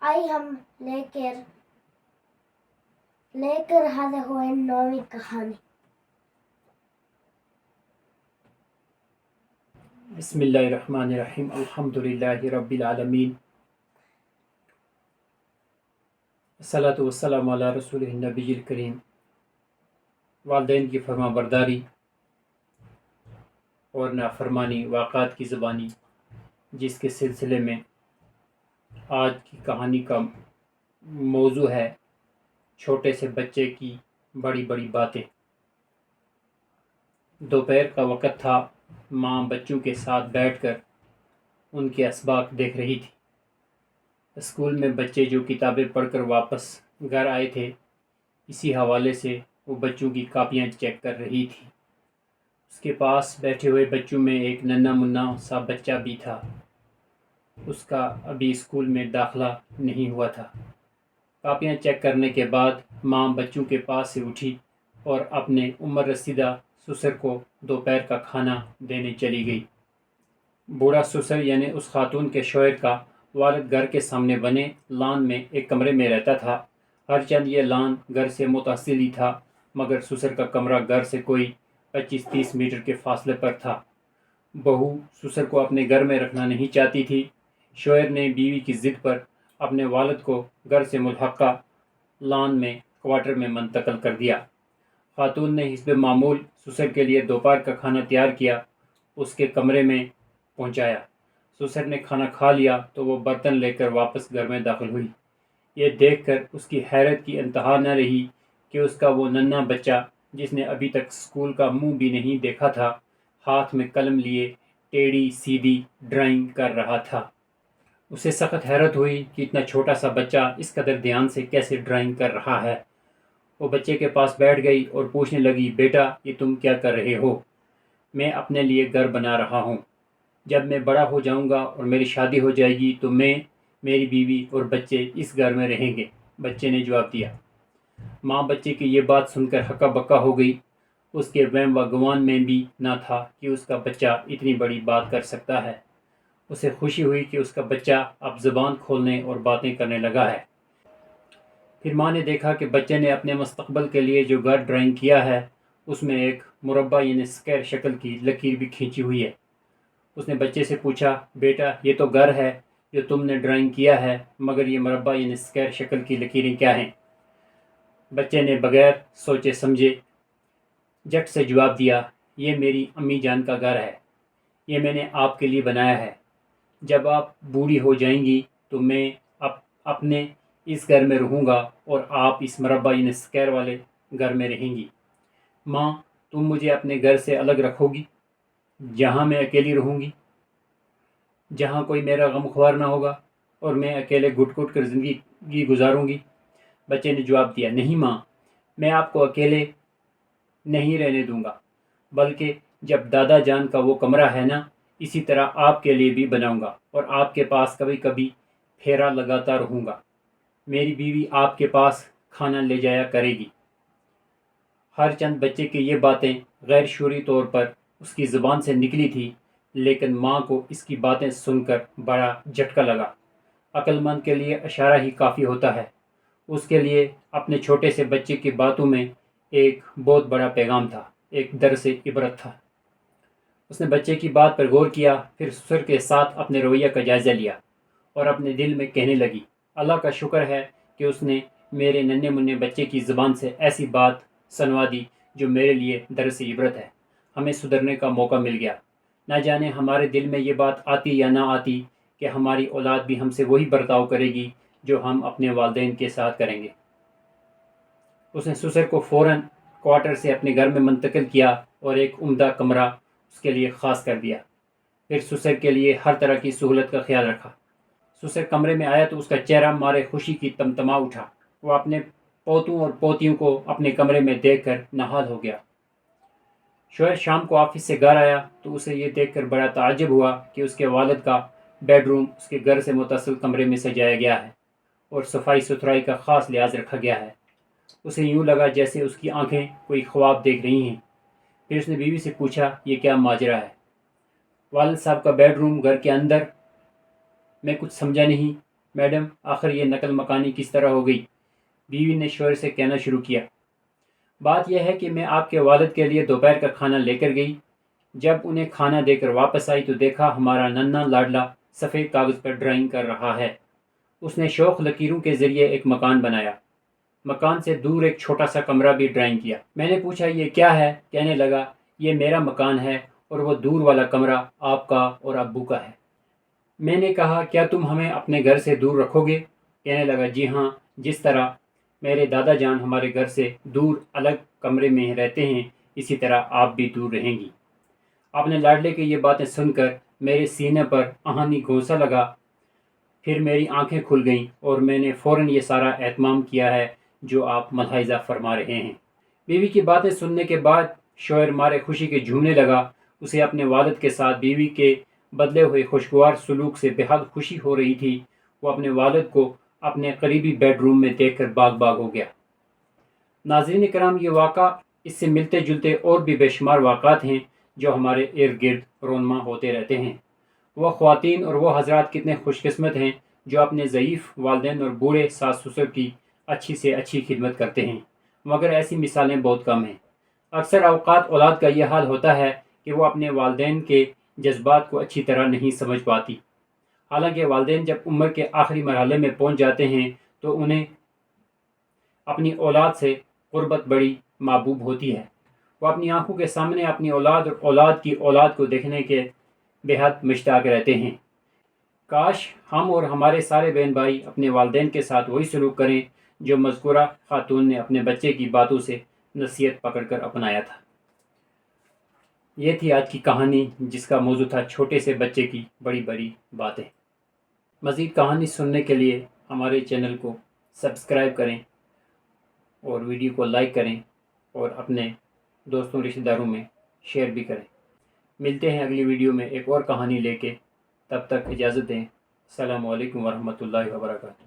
آئی ہم لے کر حاضر ہوئے 9ویں کہانی۔ بسم اللہ الرحمن الرحیم، الحمدللہ رب العالمین، الصلاۃ والسلام علی رسول النبی الکریم۔ والدین کی فرما برداری اور نافرمانی واقعات کی زبانی، جس کے سلسلے میں آج کی کہانی کا موضوع ہے چھوٹے سے بچے کی بڑی بڑی باتیں۔ دوپہر کا وقت تھا، ماں بچوں کے ساتھ بیٹھ کر ان کے اسباق دیکھ رہی تھی۔ اسکول میں بچے جو کتابیں پڑھ کر واپس گھر آئے تھے، اسی حوالے سے وہ بچوں کی کاپیاں چیک کر رہی تھی۔ اس کے پاس بیٹھے ہوئے بچوں میں ایک ننھا منھا سا بچہ بھی تھا۔ اس کا ابھی اسکول میں داخلہ نہیں ہوا تھا۔ کاپیاں چیک کرنے کے بعد ماں بچوں کے پاس سے اٹھی اور اپنے عمر رسیدہ سسر کو دوپہر کا کھانا دینے چلی گئی۔ بوڑھا سسر یعنی اس خاتون کے شوہر کا والد گھر کے سامنے بنے لان میں ایک کمرے میں رہتا تھا۔ ہر چند یہ لان گھر سے متصل ہی تھا، مگر سسر کا کمرہ گھر سے کوئی 25-30 میٹر کے فاصلے پر تھا۔ بہو سسر کو اپنے گھر میں رکھنا نہیں چاہتی تھی۔ شوہر نے بیوی کی ضد پر اپنے والد کو گھر سے ملحقہ لان میں کوارٹر میں منتقل کر دیا۔ خاتون نے حسب معمول سسر کے لیے دوپہر کا کھانا تیار کیا، اس کے کمرے میں پہنچایا۔ سسر نے کھانا کھا لیا تو وہ برتن لے کر واپس گھر میں داخل ہوئی۔ یہ دیکھ کر اس کی حیرت کی انتہا نہ رہی کہ اس کا وہ ننھا بچہ، جس نے ابھی تک اسکول کا منہ بھی نہیں دیکھا تھا، ہاتھ میں قلم لیے ٹیڑھی سیدھی ڈرائنگ کر رہا تھا۔ اسے سخت حیرت ہوئی کہ اتنا چھوٹا سا بچہ اس قدر دھیان سے کیسے ڈرائنگ کر رہا ہے۔ وہ بچے کے پاس بیٹھ گئی اور پوچھنے لگی، بیٹا یہ تم کیا کر رہے ہو؟ میں اپنے لیے گھر بنا رہا ہوں۔ جب میں بڑا ہو جاؤں گا اور میری شادی ہو جائے گی تو میں، میری بیوی اور بچے اس گھر میں رہیں گے، بچے نے جواب دیا۔ ماں بچے کی یہ بات سن کر ہکا بکا ہو گئی۔ اس کے وہم و گمان میں بھی نہ تھا کہ اس کا بچہ اتنی بڑی بات کر سکتا ہے۔ اسے خوشی ہوئی کہ اس کا بچہ اب زبان کھولنے اور باتیں کرنے لگا ہے۔ پھر ماں نے دیکھا کہ بچے نے اپنے مستقبل کے لیے جو گھر ڈرائنگ کیا ہے، اس میں ایک مربع یعنی اسکوائر شکل کی لکیر بھی کھینچی ہوئی ہے۔ اس نے بچے سے پوچھا، بیٹا یہ تو گھر ہے جو تم نے ڈرائنگ کیا ہے، مگر یہ مربع یعنی اسکوائر شکل کی لکیریں کیا ہیں؟ بچے نے بغیر سوچے سمجھے جھٹ سے جواب دیا، یہ میری امی جان کا گھر ہے، یہ میں نے آپ کے لیے بنایا ہے۔ جب آپ بوڑھی ہو جائیں گی تو میں اپنے اس گھر میں رہوں گا اور آپ اس مربع یعنی اسکوائر والے گھر میں رہیں گی۔ ماں تم مجھے اپنے گھر سے الگ رکھو گی، جہاں میں اکیلی رہوں گی، جہاں کوئی میرا غمخوار نہ ہوگا اور میں اکیلے گھٹ گھٹ کر زندگی گزاروں گی؟ بچے نے جواب دیا، نہیں ماں، میں آپ کو اکیلے نہیں رہنے دوں گا، بلکہ جب دادا جان کا وہ کمرہ ہے نا، اسی طرح آپ کے لیے بھی بناؤں گا اور آپ کے پاس کبھی کبھی پھیرا لگاتا رہوں گا۔ میری بیوی آپ کے پاس کھانا لے جایا کرے گی۔ ہر چند بچے کی یہ باتیں غیر شعوری طور پر اس کی زبان سے نکلی تھی، لیکن ماں کو اس کی باتیں سن کر بڑا جھٹکا لگا۔ عقل مند کے لیے اشارہ ہی کافی ہوتا ہے۔ اس کے لیے اپنے چھوٹے سے بچے کی باتوں میں ایک بہت بڑا پیغام تھا، ایک درس عبرت تھا۔ اس نے بچے کی بات پر غور کیا، پھر سسر کے ساتھ اپنے رویہ کا جائزہ لیا اور اپنے دل میں کہنے لگی، اللہ کا شکر ہے کہ اس نے میرے ننھے منھے بچے کی زبان سے ایسی بات سنوا دی جو میرے لیے درس عبرت ہے۔ ہمیں سدھرنے کا موقع مل گیا۔ نہ جانے ہمارے دل میں یہ بات آتی یا نہ آتی کہ ہماری اولاد بھی ہم سے وہی برتاؤ کرے گی جو ہم اپنے والدین کے ساتھ کریں گے۔ اس نے سسر کو فوراً کوارٹر سے اپنے گھر میں منتقل کیا اور ایک عمدہ کمرہ اس کے لیے خاص کر دیا۔ پھر سسر کے لیے ہر طرح کی سہولت کا خیال رکھا۔ سسر کمرے میں آیا تو اس کا چہرہ مارے خوشی کی تمتما اٹھا۔ وہ اپنے پوتوں اور پوتیوں کو اپنے کمرے میں دیکھ کر نہال ہو گیا۔ شوہر شام کو آفس سے گھر آیا تو اسے یہ دیکھ کر بڑا تعجب ہوا کہ اس کے والد کا بیڈ روم اس کے گھر سے متصل کمرے میں سجایا گیا ہے اور صفائی ستھرائی کا خاص لحاظ رکھا گیا ہے۔ اسے یوں لگا جیسے اس کی آنکھیں کوئی خواب دیکھ رہی ہیں۔ پھر اس نے بیوی سے پوچھا، یہ کیا ماجرا ہے؟ والد صاحب کا بیڈ روم گھر کے اندر؟ میں کچھ سمجھا نہیں۔ میڈم آخر یہ نقل مکانی کس طرح ہو گئی؟ بیوی نے شوہر سے کہنا شروع کیا۔ بات یہ ہے کہ میں آپ کے والد کے لیے دوپہر کا کھانا لے کر گئی۔ جب انہیں کھانا دے کر واپس آئی تو دیکھا ہمارا ننھا لاڈلا سفید کاغذ پر ڈرائنگ کر رہا ہے۔ اس نے شوخ لکیروں کے ذریعے ایک مکان بنایا۔ مکان سے دور ایک چھوٹا سا کمرہ بھی ڈرائنگ کیا۔ میں نے پوچھا یہ کیا ہے؟ کہنے لگا یہ میرا مکان ہے اور وہ دور والا کمرہ آپ کا اور ابو کا ہے۔ میں نے کہا کیا تم ہمیں اپنے گھر سے دور رکھو گے؟ کہنے لگا جی ہاں، جس طرح میرے دادا جان ہمارے گھر سے دور الگ کمرے میں رہتے ہیں اسی طرح آپ بھی دور رہیں گی۔ اپنے لاڈلے کی یہ باتیں سن کر میرے سینے پر آہنی گھونسا لگا۔ پھر میری آنکھیں کھل گئیں اور میں نے فوراً یہ سارا اہتمام کیا ہے جو آپ ملاحظہ فرما رہے ہیں۔ بیوی کی باتیں سننے کے بعد شوہر مارے خوشی کے جھومنے لگا۔ اسے اپنے والد کے ساتھ بیوی کے بدلے ہوئے خوشگوار سلوک سے بے حد خوشی ہو رہی تھی۔ وہ اپنے والد کو اپنے قریبی بیڈ روم میں دیکھ کر باغ باغ ہو گیا۔ ناظرین کرام، یہ واقعہ اس سے ملتے جلتے اور بھی بے شمار واقعات ہیں جو ہمارے ارد گرد رونما ہوتے رہتے ہیں۔ وہ خواتین اور وہ حضرات کتنے خوش قسمت ہیں جو اپنے ضعیف والدین اور بوڑھے ساس سسر کی اچھی سے اچھی خدمت کرتے ہیں، مگر ایسی مثالیں بہت کم ہیں۔ اکثر اوقات اولاد کا یہ حال ہوتا ہے کہ وہ اپنے والدین کے جذبات کو اچھی طرح نہیں سمجھ پاتی۔ حالانکہ والدین جب عمر کے آخری مرحلے میں پہنچ جاتے ہیں تو انہیں اپنی اولاد سے قربت بڑی محبوب ہوتی ہے۔ وہ اپنی آنکھوں کے سامنے اپنی اولاد اور اولاد کی اولاد کو دیکھنے کے بے حد مشتاق رہتے ہیں۔ کاش ہم اور ہمارے سارے بہن بھائی اپنے والدین کے ساتھ وہی سلوک کریں جو مذکورہ خاتون نے اپنے بچے کی باتوں سے نصیحت پکڑ کر اپنایا تھا۔ یہ تھی آج کی کہانی جس کا موضوع تھا چھوٹے سے بچے کی بڑی بڑی باتیں۔ مزید کہانی سننے کے لیے ہمارے چینل کو سبسکرائب کریں اور ویڈیو کو لائک کریں اور اپنے دوستوں رشتہ داروں میں شیئر بھی کریں۔ ملتے ہیں اگلی ویڈیو میں ایک اور کہانی لے کے، تب تک اجازت دیں۔ السلام علیکم ورحمۃ اللہ وبرکاتہ۔